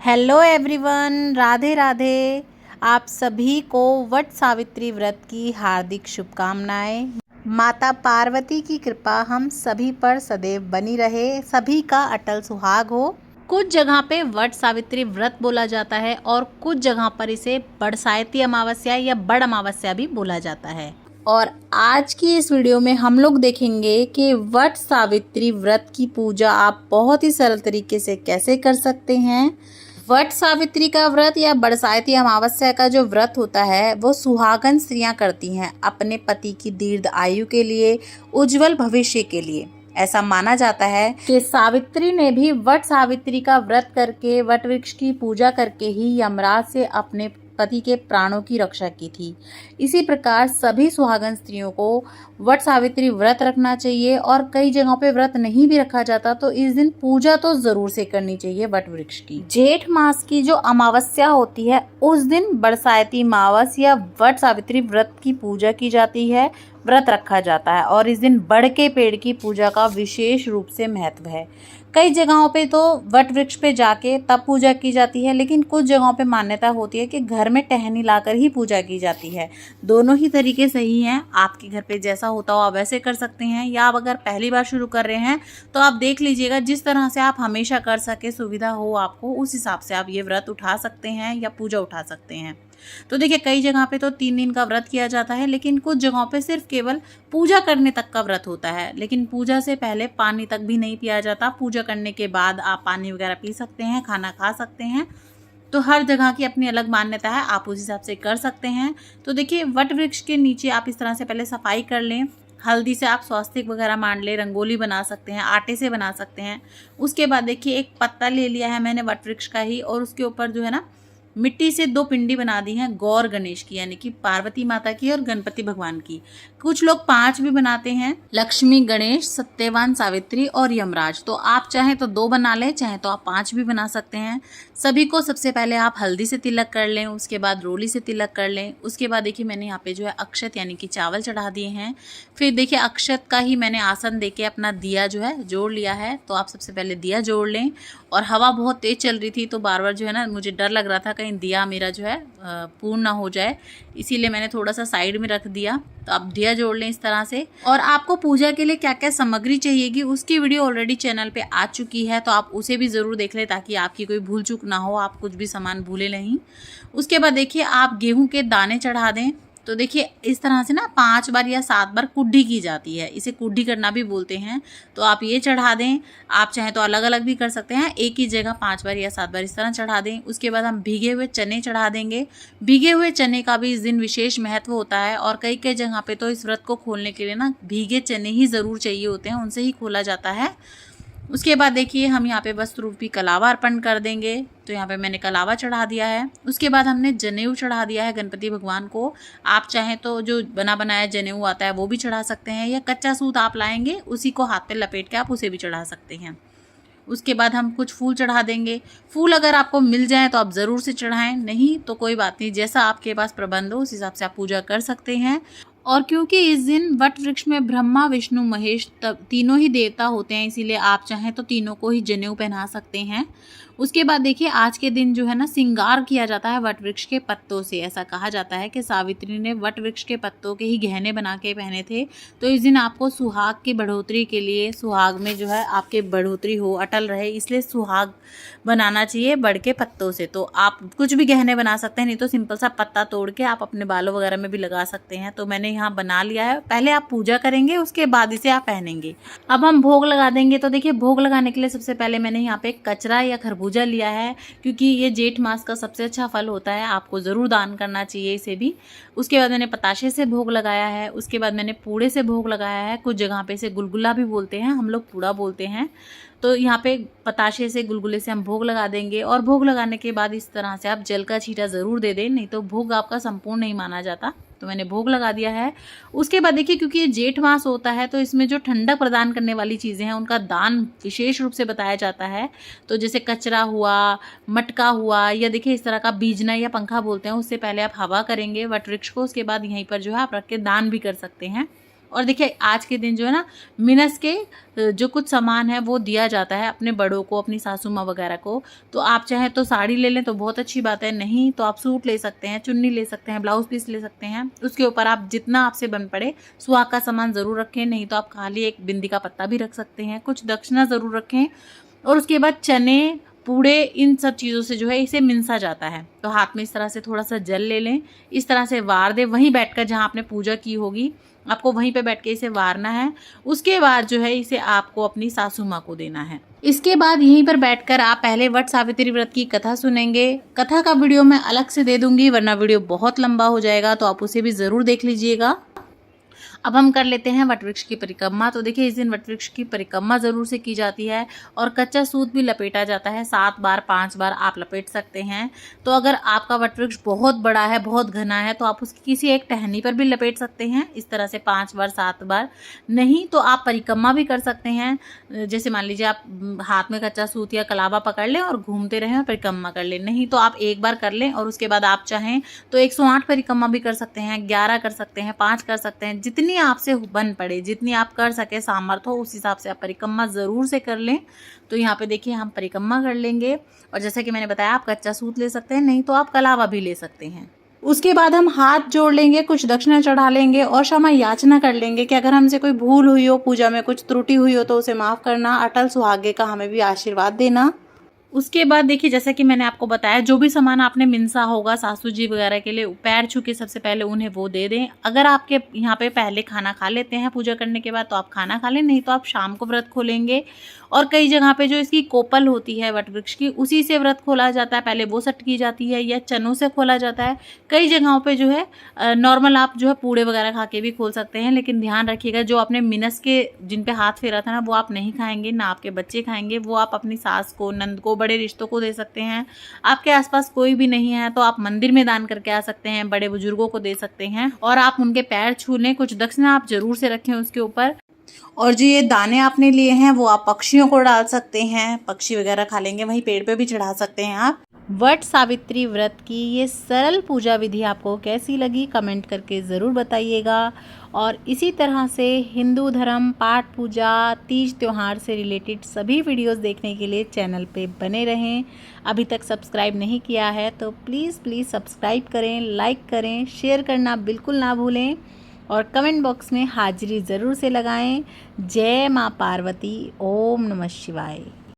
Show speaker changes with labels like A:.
A: Hello everyone, Radhe Radhe. आप सभी को वट सावित्री व्रत की हार्दिक शुभकामनाएं। माता पार्वती की कृपा हम सभी पर सदैव बनी रहे, सभी का अटल सुहाग हो। कुछ जगह पे वट सावित्री व्रत बोला जाता है और कुछ जगह पर इसे बरसाती अमावस्या या बड़ अमावस्या भी बोला जाता है। और आज की इस वीडियो में हम लोग देखेंगे कि वट सावित्री व्रत की पूजा आप बहुत ही सरल तरीके से कैसे कर सकते हैं। वट सावित्री का व्रत या बरसाती अमावस्या का जो व्रत होता है वो सुहागन स्त्रियां करती हैं अपने पति की दीर्घ आयु के लिए, उज्जवल भविष्य के लिए। ऐसा माना जाता है कि सावित्री ने भी वट सावित्री का व्रत करके, वट वृक्ष की पूजा करके ही यमराज से अपने पति के प्राणों की रक्षा की थी। इसी प्रकार सभी सुहागन स्त्रियों को वट सावित्री व्रत रखना चाहिए और कई जगहों पे व्रत नहीं भी रखा जाता तो इस दिन पूजा तो जरूर से करनी चाहिए वट वृक्ष की। जेठ मास की जो अमावस्या होती है उस दिन बरसाती मावस या वट सावित्री व्रत की पूजा की जाती है, व्रत रखा जाता है और इस दिन बड़ के पेड़ की पूजा का विशेष रूप से महत्व है। कई जगहों पे तो वट वृक्ष पे जाके तब पूजा की जाती है, लेकिन कुछ जगहों पे मान्यता होती है कि घर में टहनी लाकर ही पूजा की जाती है। दोनों ही तरीके सही हैं, आपके घर पे जैसा होता हो आप वैसे कर सकते हैं, या आप अगर पहली बार शुरू कर रहे हैं तो आप देख लीजिएगा जिस तरह से आप हमेशा कर सके, सुविधा हो आपको, उस हिसाब से आप ये व्रत उठा सकते हैं या पूजा उठा सकते हैं। तो देखिए कई जगह पे तो 3 दिन का व्रत किया जाता है, लेकिन कुछ जगहों पे सिर्फ केवल पूजा करने तक का व्रत होता है। लेकिन पूजा से पहले पानी तक भी नहीं पिया जाता, पूजा करने के बाद आप पानी वगैरह पी सकते हैं, खाना खा सकते हैं। तो हर जगह की अपनी अलग मान्यता है, आप उस हिसाब से कर सकते हैं। तो देखिए वट वृक्ष के नीचे आप इस तरह से पहले सफाई कर लें, हल्दी से आप स्वास्तिक वगैरह मान ले, रंगोली बना सकते हैं, आटे से बना सकते हैं। उसके बाद देखिए एक पत्ता ले लिया है मैंने वट वृक्ष का ही, और उसके ऊपर जो है ना मिट्टी से 2 पिंडी बना दी हैं गौर गणेश की, यानी कि पार्वती माता की और गणपति भगवान की। कुछ लोग 5 भी बनाते हैं, लक्ष्मी, गणेश, सत्यवान, सावित्री और यमराज। तो आप चाहें तो 2 बना लें, चाहे तो आप 5 भी बना सकते हैं। सभी को सबसे पहले आप हल्दी से तिलक कर लें, उसके बाद रोली से तिलक कर लें। उसके बाद देखिए मैंने यहाँ पे जो है अक्षत यानी कि चावल चढ़ा दिए हैं। फिर देखिए अक्षत का ही मैंने आसन देके अपना दिया जो है जोड़ लिया है। तो आप सबसे पहले दिया जोड़ लें, और हवा बहुत तेज चल रही थी तो बार बार जो है ना मुझे डर लग रहा था कहीं दिया मेरा जो है पूर्ण ना हो जाए, इसीलिए मैंने थोड़ा सा साइड में रख दिया। तो आप दिया जोड़ लें इस तरह से। और आपको पूजा के लिए क्या क्या सामग्री चाहिएगी उसकी वीडियो ऑलरेडी चैनल पे आ चुकी है, तो आप उसे भी ज़रूर देख लें ताकि आपकी कोई भूल चूक ना हो, आप कुछ भी सामान भूले नहीं। उसके बाद देखिए आप गेहूं के दाने चढ़ा दें। तो देखिए इस तरह से ना 5 बार या 7 बार कुड्डी की जाती है, इसे कुड्डी करना भी बोलते हैं। तो आप ये चढ़ा दें, आप चाहें तो अलग अलग भी कर सकते हैं, एक ही जगह 5 बार या 7 बार इस तरह चढ़ा दें। उसके बाद हम भीगे हुए चने चढ़ा देंगे। भीगे हुए चने का भी इस दिन विशेष महत्व होता है, और कई कई जगह पे तो इस व्रत को खोलने के लिए ना भीगे चने ही ज़रूर चाहिए होते हैं, उनसे ही खोला जाता है। उसके बाद देखिए हम यहाँ पे वस्त्र रूपी कलावा अर्पण कर देंगे। तो यहाँ पे मैंने कलावा चढ़ा दिया है। उसके बाद हमने जनेऊ चढ़ा दिया है गणपति भगवान को। आप चाहें तो जो बना बनाया जनेऊ आता है वो भी चढ़ा सकते हैं, या कच्चा सूत आप लाएंगे उसी को हाथ पे लपेट के आप उसे भी चढ़ा सकते हैं। उसके बाद हम कुछ फूल चढ़ा देंगे। फूल अगर आपको मिल जाए तो आप ज़रूर से चढ़ाएं, नहीं तो कोई बात नहीं, जैसा आपके पास प्रबंध हो उस हिसाब से आप पूजा कर सकते हैं। और क्योंकि इस दिन वट वृक्ष में ब्रह्मा, विष्णु, महेश तीनों ही देवता होते हैं, इसीलिए आप चाहें तो तीनों को ही जनेऊ पहना सकते हैं। उसके बाद देखिए आज के दिन जो है ना श्रृंगार किया जाता है वट वृक्ष के पत्तों से। ऐसा कहा जाता है कि सावित्री ने वट वृक्ष के पत्तों के ही गहने बना के पहने थे। तो इस दिन आपको सुहाग की बढ़ोतरी के लिए, सुहाग में जो है आपके बढ़ोतरी हो, अटल रहे, इसलिए सुहाग बनाना चाहिए बड़ के पत्तों से। तो आप कुछ भी गहने बना सकते हैं, नहीं तो सिंपल सा पत्ता तोड़ के आप अपने बालों वगैरह में भी लगा सकते हैं। तो मैंने यहाँ बना लिया है। पहले आप पूजा करेंगे, उसके बाद इसे आप पहनेंगे। अब हम भोग लगा देंगे। तो देखिए भोग लगाने के लिए सबसे पहले मैंने यहाँ पे कचरा या खरबूजा लिया है, क्योंकि ये जेठ मास का सबसे अच्छा फल होता है, आपको ज़रूर दान करना चाहिए इसे भी। उसके बाद मैंने पताशे से भोग लगाया है। उसके बाद मैंने पूड़े से भोग लगाया है। कुछ जगह पे इसे गुलगुला भी बोलते हैं, हम लोग पूड़ा बोलते हैं। तो यहाँ पे पताशे से, गुलगुले से हम भोग लगा देंगे। और भोग लगाने के बाद इस तरह से आप जल का छींटा ज़रूर दे दें, नहीं तो भोग आपका संपूर्ण नहीं माना जाता। तो मैंने भोग लगा दिया है। उसके बाद देखिए क्योंकि ये जेठ मास होता है तो इसमें जो ठंडक प्रदान करने वाली चीज़ें हैं उनका दान विशेष रूप से बताया जाता है। तो जैसे कचरा हुआ, मटका हुआ, या देखिए इस तरह का बीजना या पंखा बोलते हैं, उससे पहले आप हवा करेंगे वट वृक्ष को। उसके बाद यहीं पर जो है आप रख के दान भी कर सकते हैं। और देखिए आज के दिन जो है ना मिनस के जो कुछ सामान है वो दिया जाता है अपने बड़ों को, अपनी सासू माँ वगैरह को। तो आप चाहें तो साड़ी ले लें तो बहुत अच्छी बात है, नहीं तो आप सूट ले सकते हैं, चुन्नी ले सकते हैं, ब्लाउज पीस ले सकते हैं। उसके ऊपर आप जितना आपसे बन पड़े सुहाग का सामान ज़रूर रखें, नहीं तो आप खाली एक बिंदी का पत्ता भी रख सकते हैं। कुछ दक्षिणा ज़रूर रखें। और उसके बाद चने, पूड़े, इन सब चीज़ों से जो है इसे मिनसा जाता है। तो हाथ में इस तरह से थोड़ा सा जल ले लें, इस तरह से वार दें, वहीं बैठकर जहाँ आपने पूजा की होगी आपको वहीं पे बैठ के इसे वारना है। उसके बाद जो है इसे आपको अपनी सासू माँ को देना है। इसके बाद यहीं पर बैठकर आप पहले वट सावित्री व्रत की कथा सुनेंगे। कथा का वीडियो मैं अलग से दे दूंगी वरना वीडियो बहुत लंबा हो जाएगा, तो आप उसे भी ज़रूर देख लीजिएगा। अब हम कर लेते हैं वटवृक्ष की परिक्रमा। तो देखिए इस दिन वटवृक्ष की परिक्रमा ज़रूर से की जाती है और कच्चा सूत भी लपेटा जाता है। 7 बार 5 बार आप लपेट सकते हैं। तो अगर आपका वटवृक्ष बहुत बड़ा है, बहुत घना है, तो आप उसकी किसी एक टहनी पर भी लपेट सकते हैं इस तरह से 5 बार 7 बार। नहीं तो आप परिक्रमा भी कर सकते हैं। जैसे मान लीजिए आप हाथ में कच्चा सूत या कलावा पकड़ लें और घूमते रहें और परिक्रमा कर लें। नहीं तो आप एक बार कर लें और उसके बाद आप चाहें तो 108 परिक्रमा भी कर सकते हैं, 11 कर सकते हैं, 5 कर सकते हैं, जितनी आपसे बन पड़े, जितनी आप कर सके सामर्थ्य हो उस हिसाब से आप परिक्रमा ज़रूर से कर लें। तो यहाँ पे देखिए हम परिक्रमा कर लेंगे और जैसा कि मैंने बताया आप कच्चा सूत ले सकते हैं, नहीं तो आप कलावा भी ले सकते हैं। उसके बाद हम हाथ जोड़ लेंगे, कुछ दक्षिणा चढ़ा लेंगे और क्षमा याचना कर लेंगे कि अगर हमसे कोई भूल हुई हो, पूजा में कुछ त्रुटि हुई हो तो उसे माफ़ करना, अटल सुहागे का हमें भी आशीर्वाद देना। उसके बाद देखिए जैसा कि मैंने आपको बताया जो भी सामान आपने मिनसा होगा सासू जी वगैरह के लिए, पैर छू के सबसे पहले उन्हें वो दे दें। अगर आपके यहाँ पे पहले खाना खा लेते हैं पूजा करने के बाद तो आप खाना खा लें, नहीं तो आप शाम को व्रत खोलेंगे। और कई जगह पे जो इसकी कोपल होती है वटवृक्ष की, उसी से व्रत खोला जाता है, पहले वो सट की जाती है या चनों से खोला जाता है। कई जगहों पे जो है नॉर्मल आप जो है पूड़े वगैरह खा के भी खोल सकते हैं, लेकिन ध्यान रखिएगा जो आपने मिनस के जिन पे हाथ फेरा था ना वो आप नहीं खाएंगे, ना आपके बच्चे खाएंगे। वो आप अपनी सास को, नंद को, बड़े रिश्तों को दे सकते हैं। आपके आसपास कोई भी नहीं है तो आप मंदिर में दान करके आ सकते हैं, बड़े बुजुर्गों को दे सकते हैं और आप उनके पैर छू लें। कुछ दक्षिणा आप जरूर से रखें उसके ऊपर। और जो ये दाने आपने लिए हैं वो आप पक्षियों को डाल सकते हैं, पक्षी वगैरह खा लेंगे, वहीं पेड़ पे भी चढ़ा सकते हैं आप। वट सावित्री व्रत की ये सरल पूजा विधि आपको कैसी लगी कमेंट करके ज़रूर बताइएगा। और इसी तरह से हिंदू धर्म, पाठ पूजा, तीज त्यौहार से रिलेटेड सभी वीडियोस देखने के लिए चैनल पे बने रहें। अभी तक सब्सक्राइब नहीं किया है तो प्लीज़ सब्सक्राइब करें, लाइक करें, शेयर करना बिल्कुल ना भूलें और कमेंट बॉक्स में हाजिरी ज़रूर से लगाएं। जय माँ पार्वती, ओम नमः शिवाय।